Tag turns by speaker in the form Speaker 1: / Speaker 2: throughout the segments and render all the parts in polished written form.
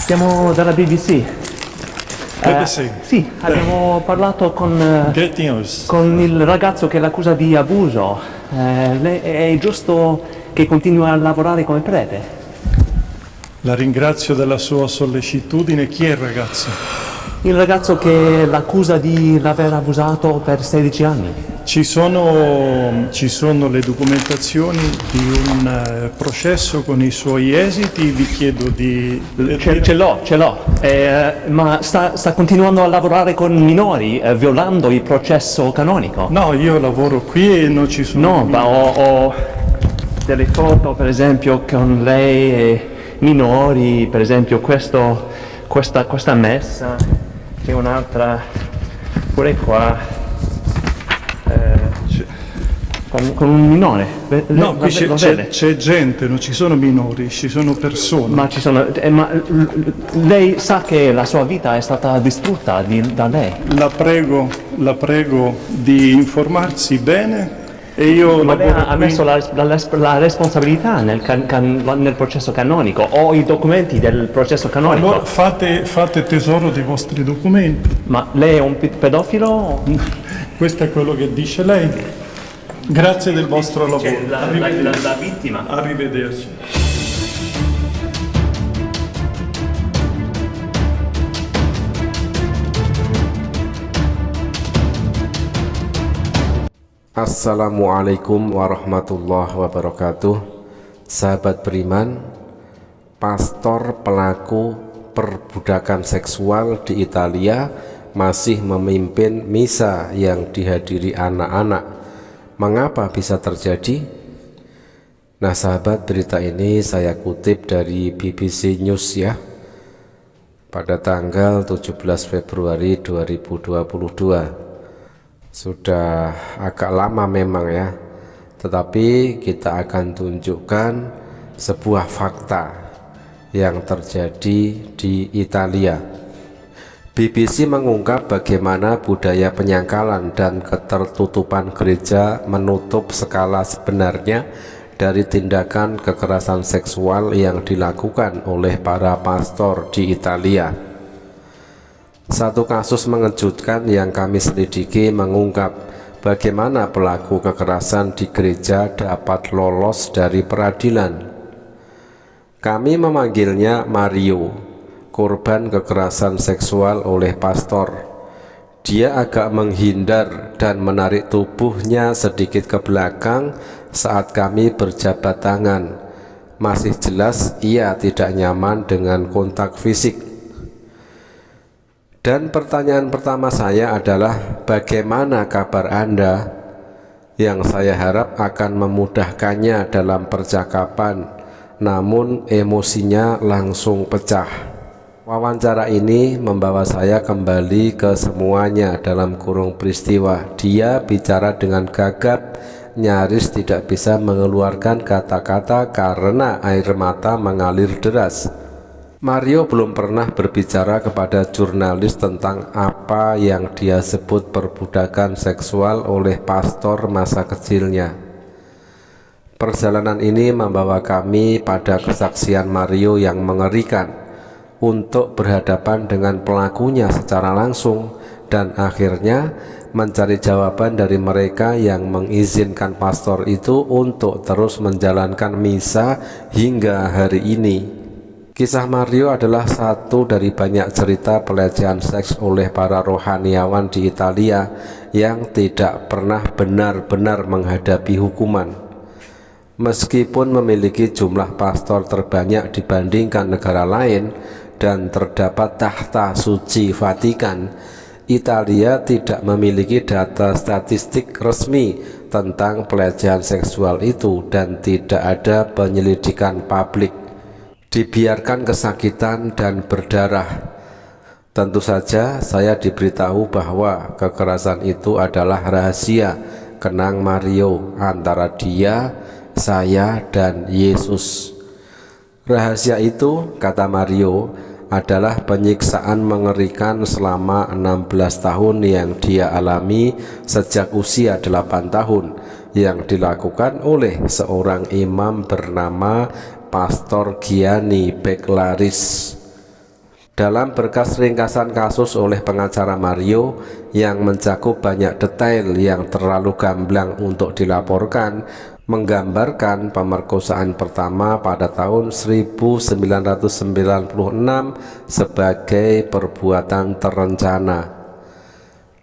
Speaker 1: Siamo dalla BBC.
Speaker 2: BBC.
Speaker 1: Sì, abbiamo parlato
Speaker 2: Great news.
Speaker 1: con il ragazzo che l'accusa di abuso. È giusto che continui a lavorare come prete?
Speaker 2: La ringrazio della sua sollecitudine. Chi è il ragazzo?
Speaker 1: Il ragazzo che l'accusa di aver abusato per 16 anni.
Speaker 2: Ci sono le documentazioni di un processo con i suoi esiti. Vi chiedo di...
Speaker 1: Ce l'ho. Ma sta continuando a lavorare con minori, violando il processo canonico.
Speaker 2: No, io lavoro qui e non ci sono...
Speaker 1: No, ma ho delle foto, per esempio, con lei e minori, per esempio questa messa, c'è un'altra pure qua, con un minore.
Speaker 2: No, qui
Speaker 1: lo vede?
Speaker 2: c'è gente, non ci sono minori, ci sono persone.
Speaker 1: Ma lei sa che la sua vita è stata distrutta da lei?
Speaker 2: La prego di informarsi bene e io
Speaker 1: Ma lei
Speaker 2: lavoro
Speaker 1: ha
Speaker 2: qui.
Speaker 1: messo la responsabilità nel processo canonico, o i documenti del processo canonico?
Speaker 2: Allora fate tesoro dei vostri documenti.
Speaker 1: Ma lei è un pedofilo?
Speaker 2: Questo è quello che dice lei. Grazie del vostro lavoro.
Speaker 1: Cioè, la vittima.
Speaker 2: Arrivederci.
Speaker 3: Assalamualaikum warahmatullahi wabarakatuh. Sahabat beriman, pastor pelaku perbudakan seksual di Italia masih memimpin misa yang dihadiri anak-anak. Mengapa bisa terjadi? Nah sahabat, berita ini saya kutip dari BBC News ya, pada tanggal 17 Februari 2022. Sudah agak lama memang ya, tetapi kita akan tunjukkan sebuah fakta yang terjadi di Italia. BBC mengungkap bagaimana budaya penyangkalan dan ketertutupan gereja menutup skala sebenarnya dari tindakan kekerasan seksual yang dilakukan oleh para pastor di Italia. Satu kasus mengejutkan yang kami selidiki mengungkap bagaimana pelaku kekerasan di gereja dapat lolos dari peradilan. Kami memanggilnya Mario, korban kekerasan seksual oleh pastor. Dia agak menghindar dan menarik tubuhnya sedikit ke belakang saat kami berjabat tangan. Masih jelas ia tidak nyaman dengan kontak fisik. Dan pertanyaan pertama saya adalah, bagaimana kabar Anda? Yang saya harap akan memudahkannya dalam percakapan, namun emosinya langsung pecah. Wawancara ini membawa saya kembali ke semuanya dalam kurung peristiwa. Dia bicara dengan gagap, nyaris tidak bisa mengeluarkan kata-kata karena air mata mengalir deras. Mario belum pernah berbicara kepada jurnalis tentang apa yang dia sebut perbudakan seksual oleh pastor masa kecilnya. Perjalanan ini membawa kami pada kesaksian Mario yang mengerikan untuk berhadapan dengan pelakunya secara langsung, dan akhirnya mencari jawaban dari mereka yang mengizinkan pastor itu untuk terus menjalankan misa hingga hari ini. Kisah Mario adalah satu dari banyak cerita pelecehan seks oleh para rohaniawan di Italia yang tidak pernah benar-benar menghadapi hukuman. Meskipun memiliki jumlah pastor terbanyak dibandingkan negara lain dan terdapat tahta suci Vatikan, Italia tidak memiliki data statistik resmi tentang pelecehan seksual itu dan tidak ada penyelidikan publik. Dibiarkan kesakitan dan berdarah. Tentu saja saya diberitahu bahwa kekerasan itu adalah rahasia kenang Mario antara dia, saya, dan Yesus. Rahasia itu, kata Mario, adalah penyiksaan mengerikan selama 16 tahun yang dia alami sejak usia 8 tahun, yang dilakukan oleh seorang imam bernama Pastor Gianni Beclaris. Dalam berkas ringkasan kasus oleh pengacara Mario yang mencakup banyak detail yang terlalu gamblang untuk dilaporkan, menggambarkan pemerkosaan pertama pada tahun 1996 sebagai perbuatan terencana.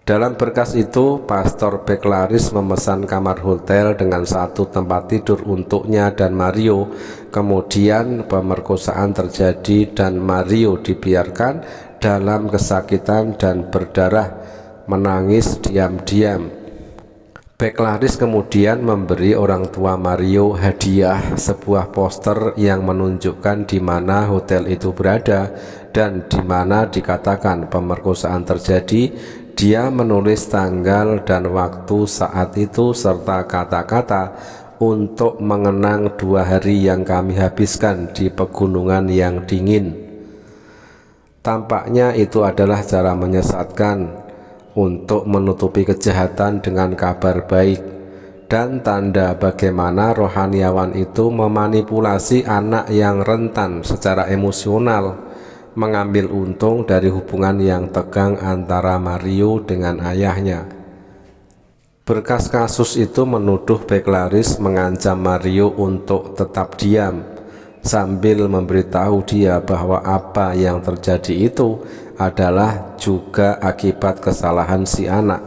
Speaker 3: Dalam berkas itu, Pastor Beklaris memesan kamar hotel dengan 1 tempat tidur untuknya dan Mario. Kemudian pemerkosaan terjadi dan Mario dibiarkan dalam kesakitan dan berdarah, menangis diam-diam. Beklaris kemudian memberi orang tua Mario hadiah, sebuah poster yang menunjukkan di mana hotel itu berada dan di mana dikatakan pemerkosaan terjadi. Dia menulis tanggal dan waktu saat itu serta kata-kata untuk mengenang 2 hari yang kami habiskan di pegunungan yang dingin. Tampaknya itu adalah cara menyesatkan untuk menutupi kejahatan dengan kabar baik, dan tanda bagaimana rohaniawan itu memanipulasi anak yang rentan secara emosional, mengambil untung dari hubungan yang tegang antara Mario dengan ayahnya. Berkas kasus itu menuduh Beklaris mengancam Mario untuk tetap diam, sambil memberitahu dia bahwa apa yang terjadi itu adalah juga akibat kesalahan si anak.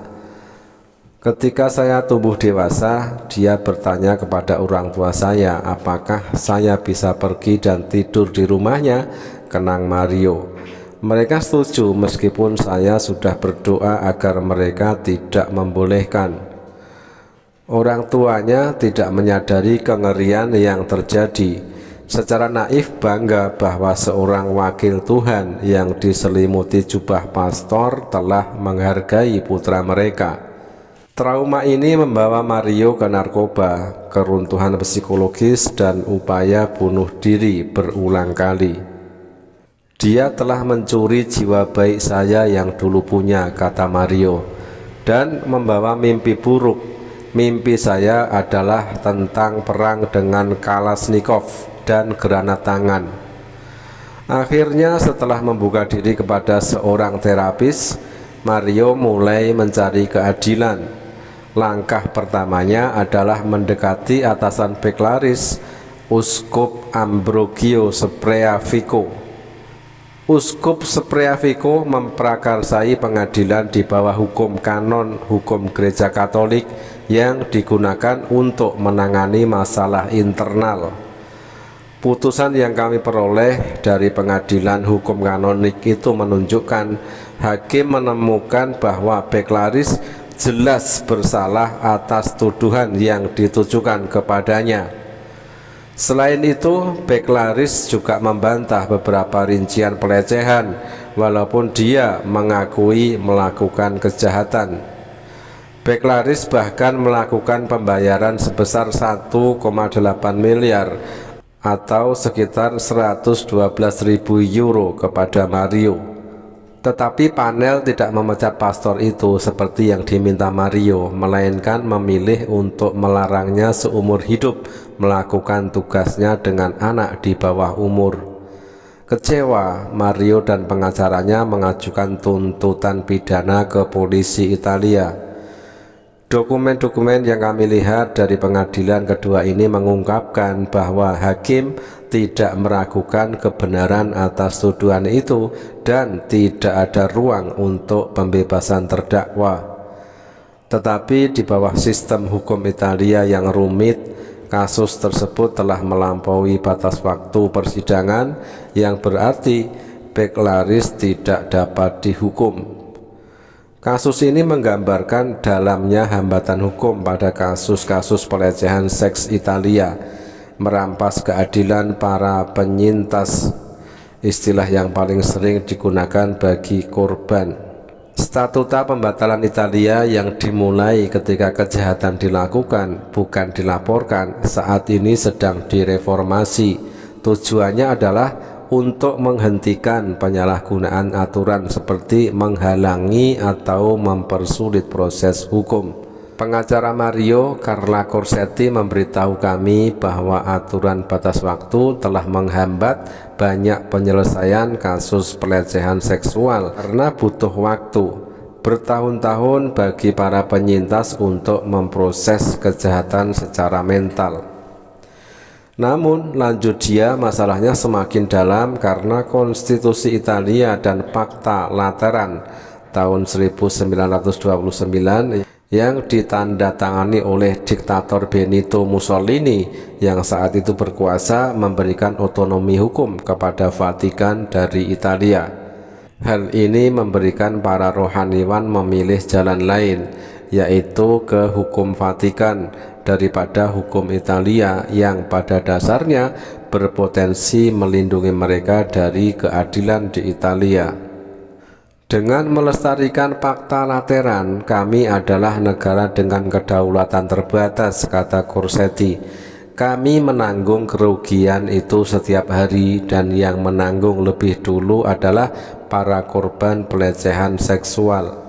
Speaker 3: Ketika saya tumbuh dewasa, dia bertanya kepada orang tua saya apakah saya bisa pergi dan tidur di rumahnya, kenang Mario. Mereka setuju meskipun saya sudah berdoa agar mereka tidak membolehkan. Orang tuanya tidak menyadari kengerian yang terjadi. Secara naif bangga bahwa seorang wakil Tuhan yang diselimuti jubah pastor telah menghargai putra mereka. Trauma ini membawa Mario ke narkoba, keruntuhan psikologis, dan upaya bunuh diri berulang kali. Dia telah mencuri jiwa baik saya yang dulu punya, kata Mario, dan membawa mimpi buruk. Mimpi saya adalah tentang perang dengan Kalashnikov dan granat tangan. Akhirnya setelah membuka diri kepada seorang terapis, Mario mulai mencari keadilan. Langkah pertamanya adalah mendekati atasan Beklaris, Uskup Ambrogio Spreavico. Uskup Spreavico memprakarsai pengadilan di bawah hukum kanon hukum gereja Katolik yang digunakan untuk menangani masalah internal. Putusan yang kami peroleh dari pengadilan hukum kanonik itu menunjukkan hakim menemukan bahwa Beklaris jelas bersalah atas tuduhan yang ditujukan kepadanya. Selain itu, Beklaris juga membantah beberapa rincian pelecehan walaupun dia mengakui melakukan kejahatan. Beklaris bahkan melakukan pembayaran sebesar 1,8 miliar atau sekitar 112.000 euro kepada Mario. Tetapi panel tidak memecat pastor itu seperti yang diminta Mario, melainkan memilih untuk melarangnya seumur hidup melakukan tugasnya dengan anak di bawah umur. Kecewa, Mario dan pengacaranya mengajukan tuntutan pidana ke polisi Italia. Dokumen-dokumen yang kami lihat dari pengadilan kedua ini mengungkapkan bahwa hakim tidak meragukan kebenaran atas tuduhan itu dan tidak ada ruang untuk pembebasan terdakwa. Tetapi di bawah sistem hukum Italia yang rumit, kasus tersebut telah melampaui batas waktu persidangan, yang berarti Beklaris tidak dapat dihukum. Kasus ini menggambarkan dalamnya hambatan hukum pada kasus-kasus pelecehan seks Italia, merampas keadilan para penyintas, istilah yang paling sering digunakan bagi korban. Statuta pembatalan Italia yang dimulai ketika kejahatan dilakukan, bukan dilaporkan, saat ini sedang direformasi. Tujuannya adalah untuk menghentikan penyalahgunaan aturan seperti menghalangi atau mempersulit proses hukum. Pengacara Mario, Carla Corsetti, memberitahu kami bahwa aturan batas waktu telah menghambat banyak penyelesaian kasus pelecehan seksual karena butuh waktu bertahun-tahun bagi para penyintas untuk memproses kejahatan secara mental. Namun lanjut dia, masalahnya semakin dalam karena konstitusi Italia dan Pakta Lateran tahun 1929 yang ditandatangani oleh diktator Benito Mussolini yang saat itu berkuasa memberikan otonomi hukum kepada Vatikan dari Italia. Hal ini memberikan para rohaniwan memilih jalan lain, yaitu ke hukum Vatikan daripada hukum Italia yang pada dasarnya berpotensi melindungi mereka dari keadilan di Italia. Dengan melestarikan Pakta Lateran, kami adalah negara dengan kedaulatan terbatas, kata Corsetti. Kami menanggung kerugian itu setiap hari, dan yang menanggung lebih dulu adalah para korban pelecehan seksual.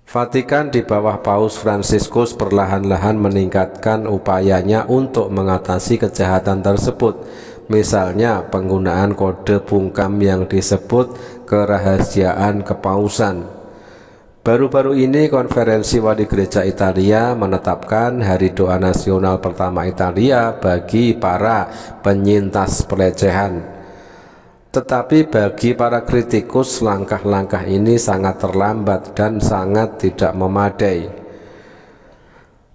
Speaker 3: Vatikan di bawah Paus Fransiskus perlahan-lahan meningkatkan upayanya untuk mengatasi kejahatan tersebut. Misalnya penggunaan kode bungkam yang disebut kerahasiaan kepausan. Baru-baru ini Konferensi Wali Gereja Italia menetapkan Hari Doa Nasional pertama Italia bagi para penyintas pelecehan. Tetapi bagi para kritikus, langkah-langkah ini sangat terlambat dan sangat tidak memadai.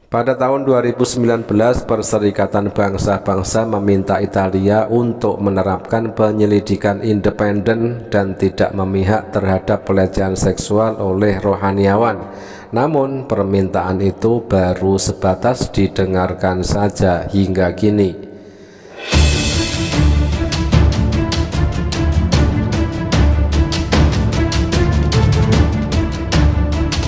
Speaker 3: Pada tahun 2019, Perserikatan Bangsa-Bangsa meminta Italia untuk menerapkan penyelidikan independen dan tidak memihak terhadap pelecehan seksual oleh rohaniawan. Namun permintaan itu baru sebatas didengarkan saja hingga kini.